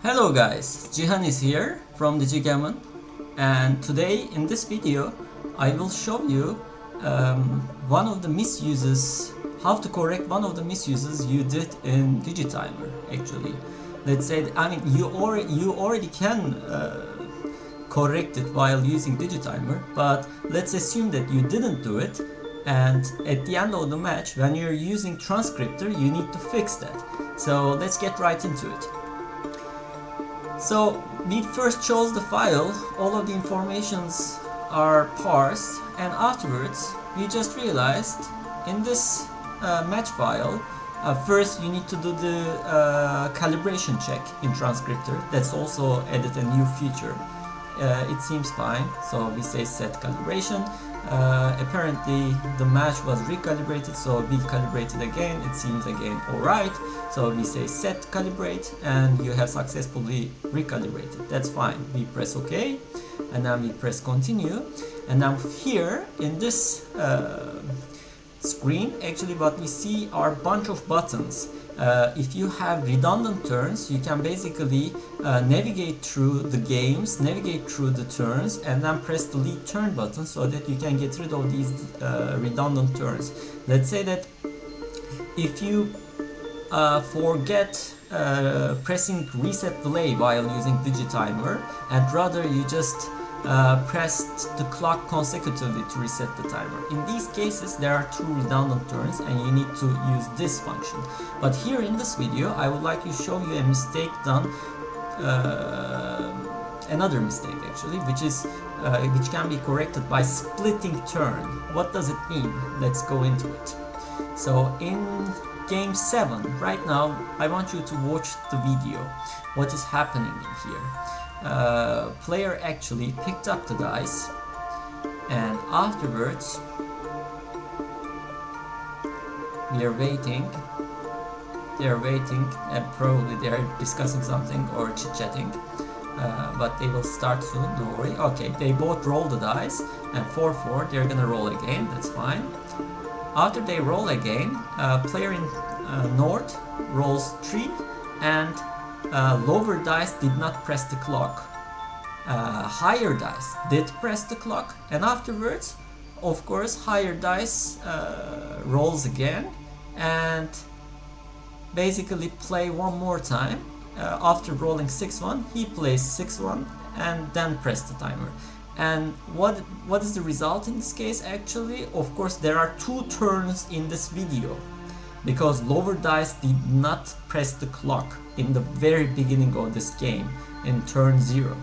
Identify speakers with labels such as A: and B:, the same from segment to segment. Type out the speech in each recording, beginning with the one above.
A: Hello guys, Jihan is here from Digitimer, and today in this video I will show you one of the misuses, how to correct one of the misuses you did in Digitimer. Actually, let's say you already can correct it while using Digitimer, but let's assume that you didn't do it, and at the end of the match when you're using Transcriptor you need to fix that. So let's get right into it. So we first chose the file, all of the informations are parsed, and afterwards we just realized in this match file, first you need to do the calibration check in Transcriptor. That's also added a new feature. It seems fine, so we say set calibration. Apparently the match was recalibrated, so we calibrated again. It seems again alright, so we say set calibrate, and you have successfully recalibrated. That's fine. We press OK, and then we press continue, and now here in this screen, actually what we see are a bunch of buttons. If you have redundant turns, you can basically navigate through the games, navigate through the turns, and then press the lead turn button so that you can get rid of these redundant turns. Let's say that if you forget pressing reset delay while using Digitimer, and rather you just pressed the clock consecutively to reset the timer. In these cases there are two redundant turns and you need to use this function. But here in this video I would like to show you a mistake done, another mistake actually, which can be corrected by splitting turn. What does it mean? Let's go into it. So in game 7 right now I want you to watch the video. What is happening in here? Player actually picked up the dice, and afterwards we are waiting. They are waiting, and probably they are discussing something or chit-chatting, but they will start soon, don't worry. Okay, they both roll the dice, and 4-4 they're gonna roll again. That's fine. After they roll again, player in north rolls 3, and lower dice did not press the clock. Higher dice did press the clock, and afterwards, of course, higher dice rolls again and basically play one more time. After rolling 6-1, he plays 6-1 and then press the timer. And what is the result in this case? Actually, of course, there are two turns in this video, because lower dice did not press the clock in the very beginning of this game in turn 0.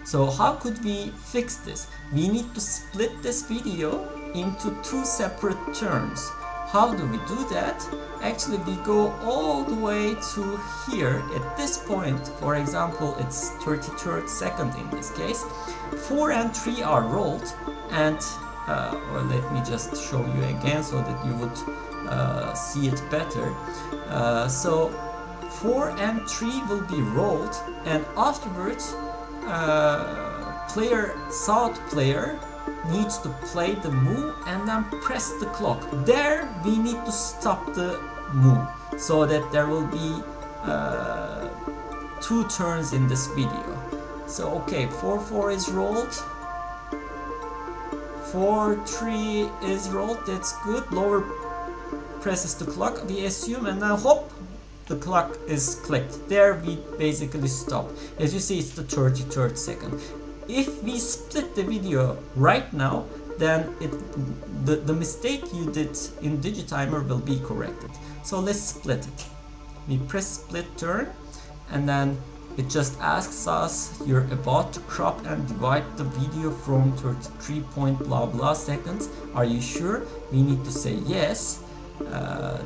A: So how could we fix this? We need to split this video into two separate turns. How do we do that? Actually, we go all the way to here. At this point, for example, it's 33rd second in this case. 4 and 3 are rolled, and or let me just show you again so that you would see it better. So 4 and 3 will be rolled, and afterwards south player needs to play the move and then press the clock. There we need to stop the move so that there will be two turns in this video. So okay, 4-4 is rolled, 4-3 is rolled. That's good. Lower presses the clock, we assume, and now hop, the clock is clicked. There we basically stop. As you see, it's the 33rd second. If we split the video right now, then the mistake you did in Digitimer will be corrected. So let's split it. We press split turn, and then it just asks us, you're about to crop and divide the video from 33 point blah blah seconds. Are you sure? We need to say yes.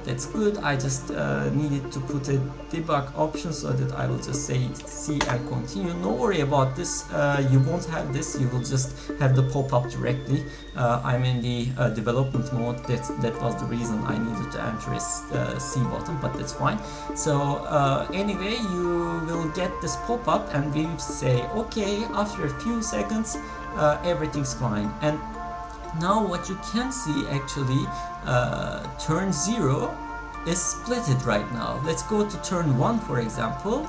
A: That's good. I just needed to put a debug option so that I will just say see and continue. No worry about this. You won't have this. You will just have the pop-up directly. I'm in the development mode. That was the reason I needed to enter a C button, but that's fine. So anyway, you will get this pop-up, and we say okay. After a few seconds, everything's fine. And now what you can see actually, turn 0 is splitted right now. Let's go to turn 1 for example.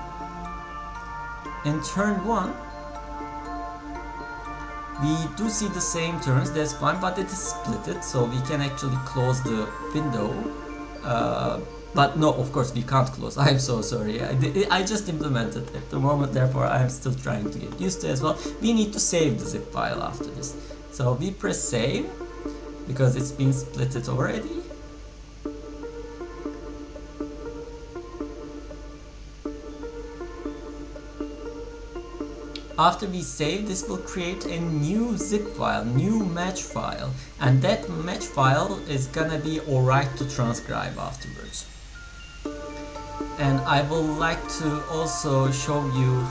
A: in turn 1, we do see the same turns, that's fine, but it is splitted, so we can actually close the window. But no, of course we can't close. I'm so sorry. I just implemented at the moment, therefore I'm still trying to get used to it as well. We need to save the zip file after this. So we press save, because it's been splitted already. After we save, this will create a new zip file, new match file, and that match file is gonna be alright to transcribe afterwards. And I would like to also show you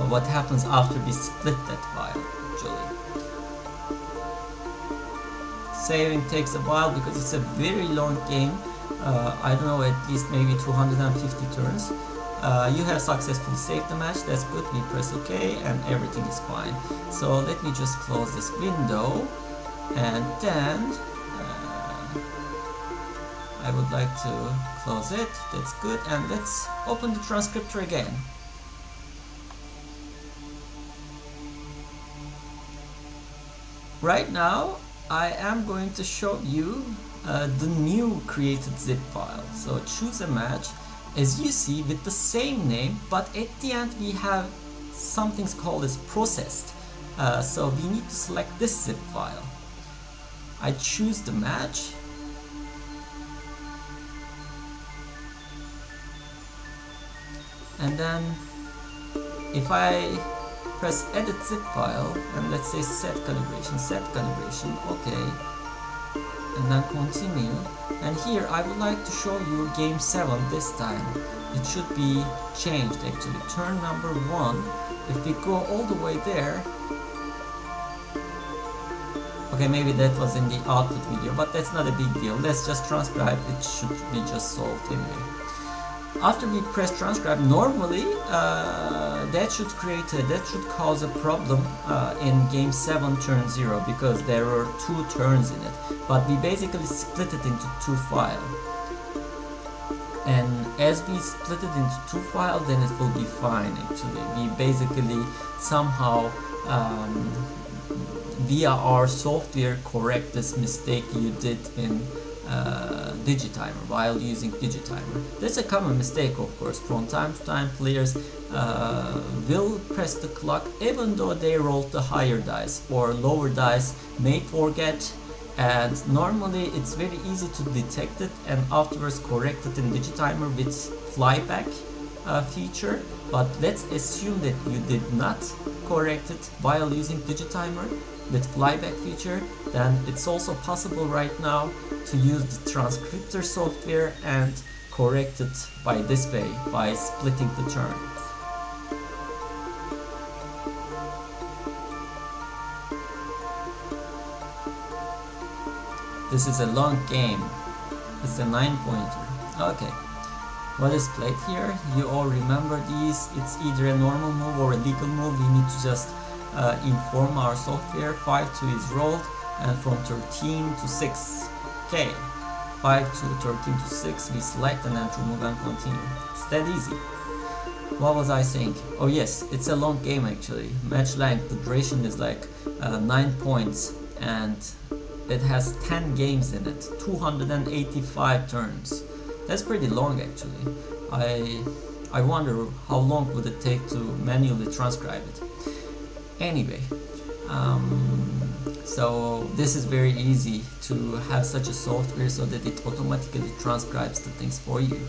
A: what happens after we split that file, actually. Saving takes a while because it's a very long game. I don't know, at least maybe 250 turns. You have successfully saved the match, that's good. We press OK and everything is fine. So let me just close this window, and then I would like to close it, that's good, and let's open the transcriptor again. Right now I am going to show you the new created zip file. So choose a match, as you see, with the same name, but at the end we have something called as processed. So we need to select this zip file. I choose the match, and then if I press edit zip file and let's say set calibration, okay, and then continue, and here I would like to show you game 7 this time. It should be changed actually, turn number 1. If we go all the way there, okay, maybe that was in the output video, but that's not a big deal. Let's just transcribe, it should be just solved anyway. After we press transcribe, normally that should cause a problem in game 7 turn 0, because there are 2 turns in it, but we basically split it into 2 files, and as we split it into 2 files, then it will be fine actually. We basically somehow via our software correct this mistake you did in Digitimer while using Digitimer. That's a common mistake, of course. From time to time players will press the clock even though they rolled the higher dice, or lower dice may forget, and normally it's very easy to detect it and afterwards correct it in Digitimer with flyback feature. But let's assume that you did not correct it while using Digitimer with flyback feature, then it's also possible right now to use the Transcriptor software and correct it by this way, by splitting the turn. This is a long game. It's a 9-pointer. Okay. What is played here? You all remember these. It's either a normal move or a legal move. We need to just inform our software. 5-2 is rolled, and from 13 to 6. Okay. 5-2, 13 to 6. We select and then to move and continue. It's that easy. What was I saying? Oh yes, it's a long game actually. Match length, the duration is like 9 points, and it has 10 games in it, 285 turns. That's pretty long actually. I wonder how long would it take to manually transcribe it. Anyway, so this is very easy to have such a software so that it automatically transcribes the things for you.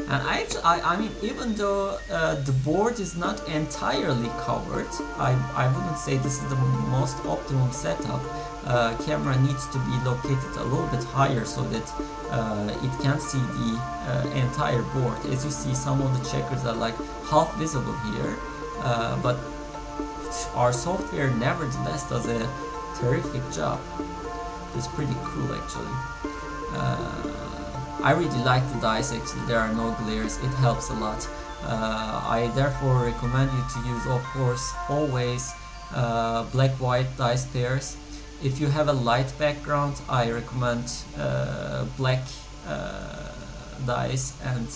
A: And I mean, even though the board is not entirely covered, I wouldn't say this is the most optimum setup. Camera needs to be located a little bit higher so that it can see the entire board. As you see, some of the checkers are like half visible here, but our software nevertheless does a terrific job. It's pretty cool actually. I really like the dice actually, there are no glares, it helps a lot. I therefore recommend you to use, of course, always black-white dice pairs. If you have a light background, I recommend black dice, and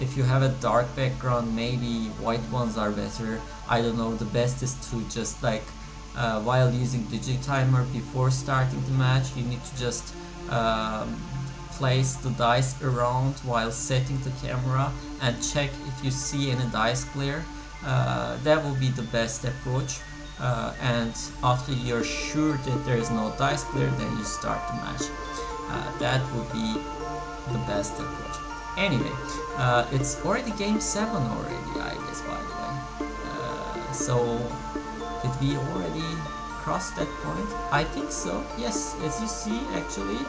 A: If you have a dark background, maybe white ones are better. I don't know. The best is to just like while using Digitimer before starting the match, you need to just place the dice around while setting the camera and check if you see any dice glare. That will be the best approach. And after you're sure that there is no dice glare, then you start the match. That would be the best approach. Anyway, it's already game 7 already, I guess, by the way. So did we already cross that point? I think so. Yes, as you see, actually,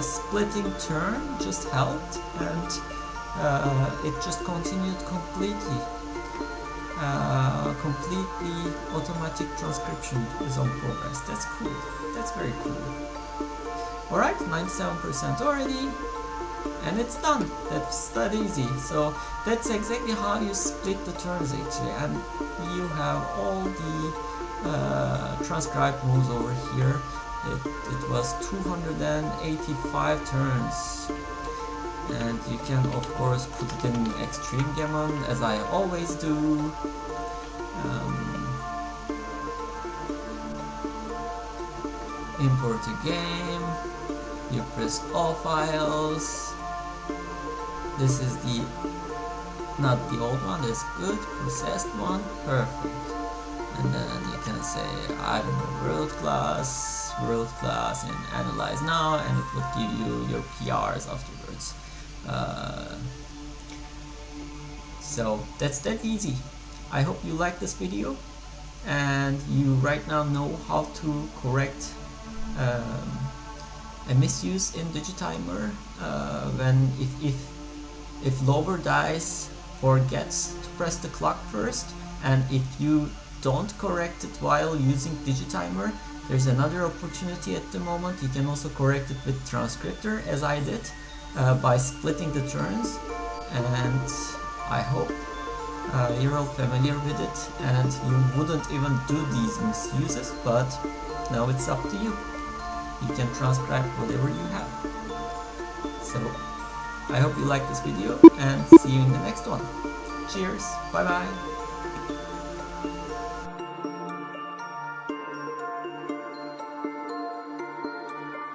A: splitting turn just helped, and it just continued completely. Completely automatic transcription is on progress. That's cool. That's very cool. Alright, 97% already, and it's done. That's that easy. So that's exactly how you split the turns actually, and you have all the transcribe moves over here. It was 285 turns, and you can of course put it in extreme gammon as I always do. Import a game, you press all files. This is the not the old one, that's good, processed one, perfect. And then you can say, I don't know, world class, and analyze now, and it would give you your PRs afterwards. So that's that easy. I hope you like this video, and you right now know how to correct a misuse in Digitimer when if lower dice forgets to press the clock first, and if you don't correct it while using Digitimer, there's another opportunity at the moment. You can also correct it with Transcriptor, as I did, by splitting the turns, and I hope you're all familiar with it and you wouldn't even do these misuses, but now it's up to you. You can transcribe whatever you have. So I hope you like this video, and see you in the next one. Cheers, bye bye.